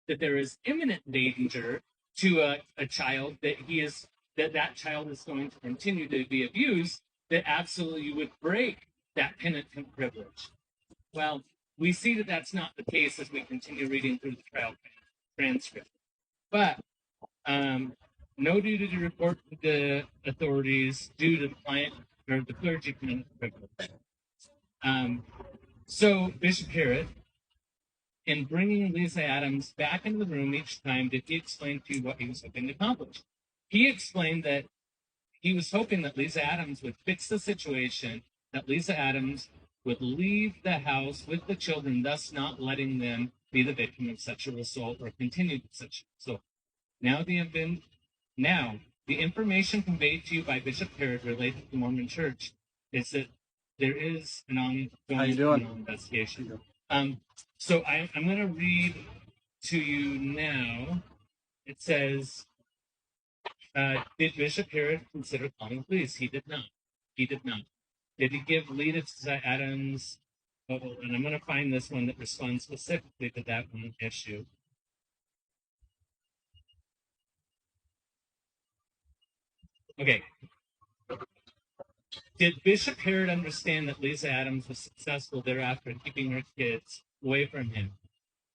that there is imminent danger to a child, that child is going to continue to be abused, that absolutely would break that penitent privilege. Well, we see that that's not the case as we continue reading through the trial transcript. But no duty to report to the authorities due to the client or the clergy penitent privilege. So Bishop Harrod, in bringing Lisa Adams back into the room each time, did he explain to you what he was hoping to accomplish? He explained that he was hoping that Lisa Adams would fix the situation, that Lisa Adams would leave the house with the children, thus not letting them be the victim of sexual assault or continued sexual assault. Now the information conveyed to you by Bishop Harrod related to the Mormon Church is that there is an ongoing criminal investigation. So I'm going to read to you now. It says, did Bishop Harrod consider calling police? He did not. He did not. Did he give Lisa Adams? Oh, and I'm going to find this one that responds specifically to that one issue. Okay. Did Bishop Harrod understand that Lisa Adams was successful thereafter in keeping her kids away from him?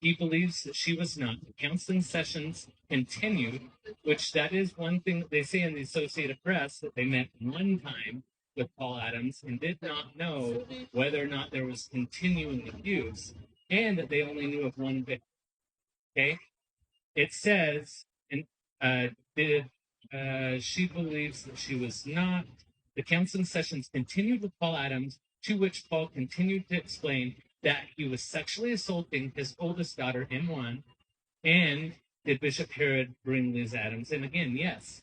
He believes that she was not. The counseling sessions continued, which that is one thing that they say in the Associated Press, that they met one time with Paul Adams and did not know whether or not there was continuing abuse, and that they only knew of one victim. Okay? It says, she believes that she was not. The counseling sessions continued with Paul Adams, to which Paul continued to explain that he was sexually assaulting his oldest daughter, M1, and did Bishop Harrod bring Liz Adams? And again, yes.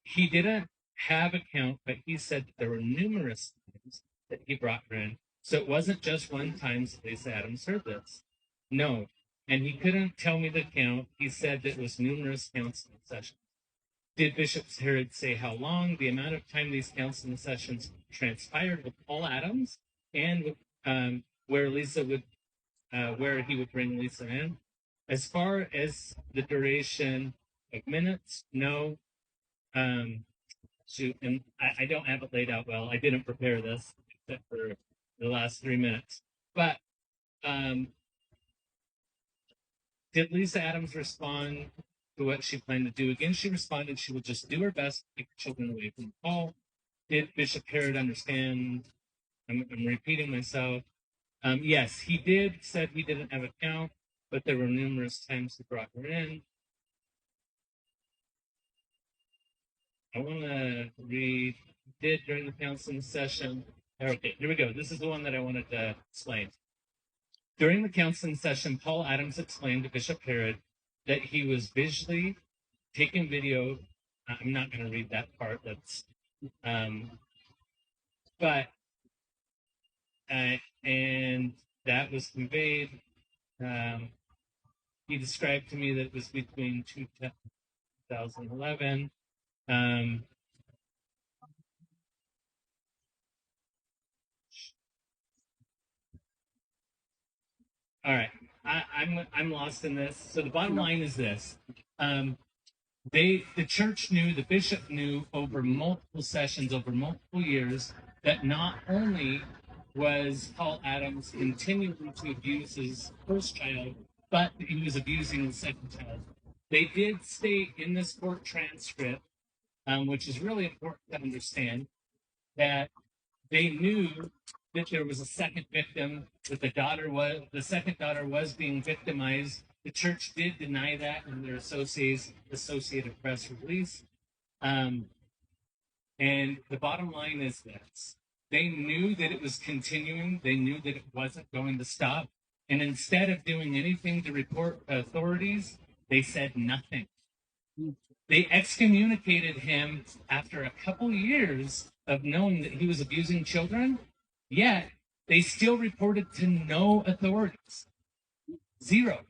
He didn't have a count, but he said that there were numerous times that he brought her in. So it wasn't just one time that Lisa Adams heard this. No. And he couldn't tell me the count. He said that it was numerous counseling sessions. Did Bishop Harrod say how long, the amount of time these counseling sessions transpired with Paul Adams, and with, where he would bring Lisa in? As far as the duration of minutes, no. And I don't have it laid out well. I didn't prepare this except for the last 3 minutes. But did Lisa Adams respond to what she planned to do? Again, she responded she would just do her best to keep her children away from Paul. Did Bishop Harrod understand? I'm repeating myself. Yes, he did. Said he didn't have a count, but there were numerous times he brought her in. I want to read, did during the counseling session. Okay, here we go. This is the one that I wanted to explain. During the counseling session, Paul Adams explained to Bishop Harrod that he was visually taking video. I'm not going to read that part. That's, and that was conveyed. He described to me that it was between 2011. All right, I'm lost in this. So the bottom line is this: the church knew, the bishop knew over multiple sessions, over multiple years, that not only was Paul Adams continuing to abuse his first child, but he was abusing the second child. They did state in this court transcript, which is really important to understand, that they knew that there was a second victim, that the second daughter was being victimized. The church did deny that in their Associated Press release. And the bottom line is this: they knew that it was continuing. They knew that it wasn't going to stop. And instead of doing anything to report authorities, they said nothing. They excommunicated him after a couple years of knowing that he was abusing children, yet they still reported to no authorities. Zero.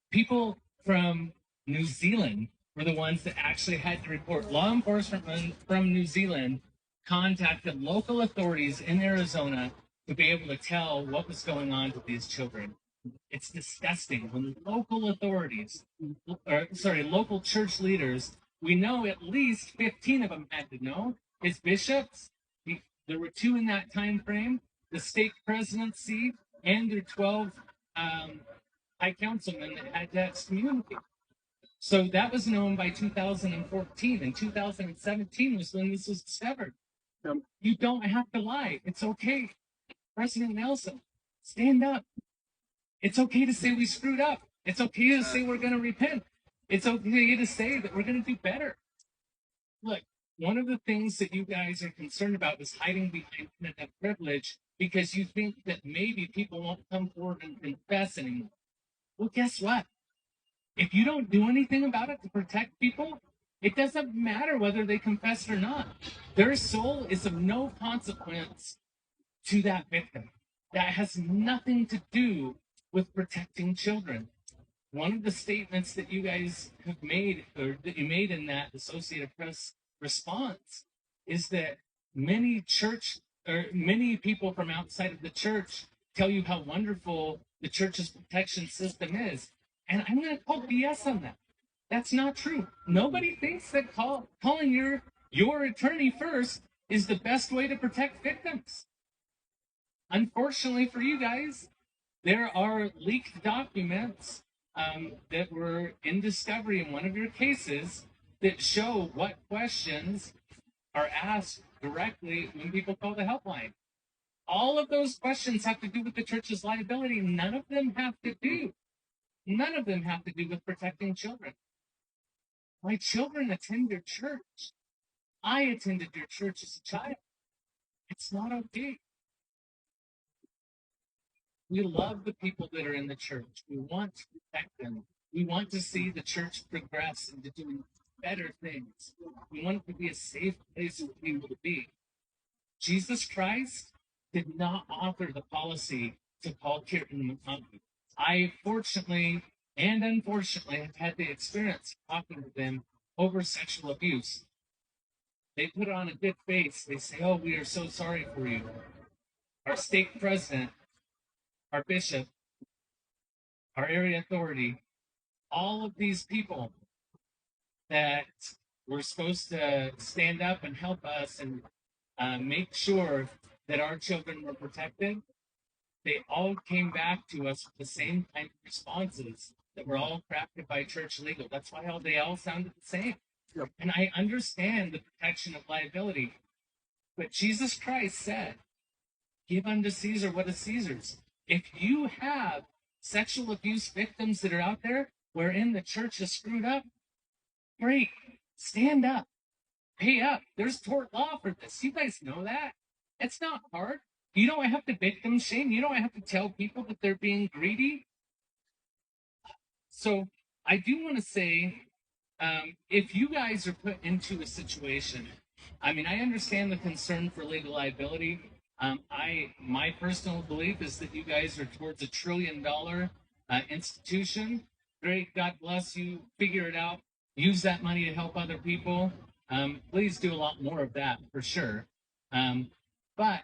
People from New Zealand were the ones that actually had to report. Law enforcement from New Zealand contacted local authorities in Arizona to be able to tell what was going on with these children. It's disgusting when local authorities, local church leaders, we know at least 15 of them had to know. His bishops, there were two in that time frame, the stake presidency, and their 12 um, high councilmen that had to excommunicate. So that was known by 2014, and 2017 was when this was discovered. You don't have to lie. It's okay. President Nelson, stand up. It's okay to say we screwed up. It's okay to say we're going to repent. It's okay to say that we're going to do better. Look, one of the things that you guys are concerned about is hiding behind internet privilege because you think that maybe people won't come forward and confess anymore. Well, guess what? If you don't do anything about it to protect people, it doesn't matter whether they confess or not. Their soul is of no consequence to that victim. That has nothing to do with protecting children. One of the statements that you guys have made, or that you made in that Associated Press response, is that many people from outside of the church tell you how wonderful the church's protection system is. And I'm going to call BS on that. That's not true. Nobody thinks that calling your attorney first is the best way to protect victims. Unfortunately for you guys, there are leaked documents that were in discovery in one of your cases that show what questions are asked directly when people call the helpline. All of those questions have to do with the church's liability. None of them have to do. None of them have to do with protecting children. My children attend your church. I attended your church as a child. It's not okay. We love the people that are in the church. We want to protect them. We want to see the church progress into doing better things. We want it to be a safe place for people to be. Jesus Christ did not author the policy to call Kirtan Muhammad. I fortunately and unfortunately have had the experience talking to them over sexual abuse. They put on a good face. They say, "Oh, we are so sorry for you." Our stake president, our bishop, our area authority, all of these people that were supposed to stand up and help us and make sure that our children were protected, they all came back to us with the same kind of responses that were all crafted by church legal. That's why they all sounded the same. Yep. And I understand the protection of liability, but Jesus Christ said, "Give unto Caesar what is Caesar's." If you have sexual abuse victims that are out there wherein the church is screwed up, great. Stand up. Pay up. There's tort law for this. You guys know that. It's not hard. You don't have to victim shame. You don't have to tell people that they're being greedy. So I do want to say, if you guys are put into a situation, I mean, I understand the concern for legal liability. My personal belief is that you guys are towards $1 trillion institution. Great, God bless you. Figure it out. Use that money to help other people. Please do a lot more of that for sure. But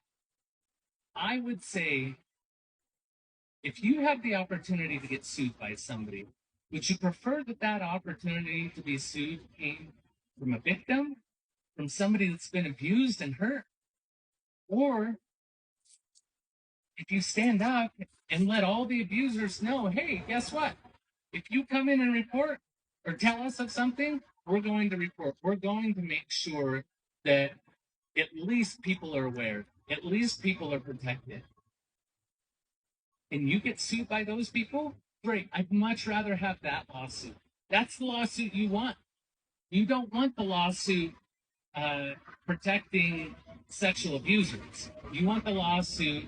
I would say, if you have the opportunity to get sued by somebody, would you prefer that opportunity to be sued came from a victim, from somebody that's been abused and hurt? Or if you stand up and let all the abusers know, hey, guess what? If you come in and report or tell us of something, we're going to report. We're going to make sure that at least people are aware, at least people are protected. And you get sued by those people, great. I'd much rather have that lawsuit. That's the lawsuit you want. You don't want the lawsuit protecting sexual abusers. You want the lawsuit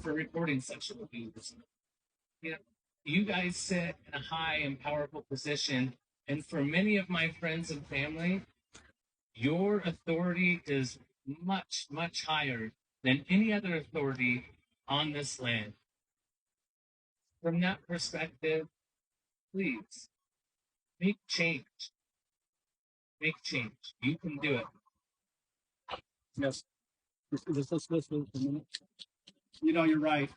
for reporting sexual abuse. You know, you guys sit in a high and powerful position, and for many of my friends and family, your authority is much, much higher than any other authority on this land. From that perspective, please make change. Make change. You can do it. Yes. Let's. You know, you're right.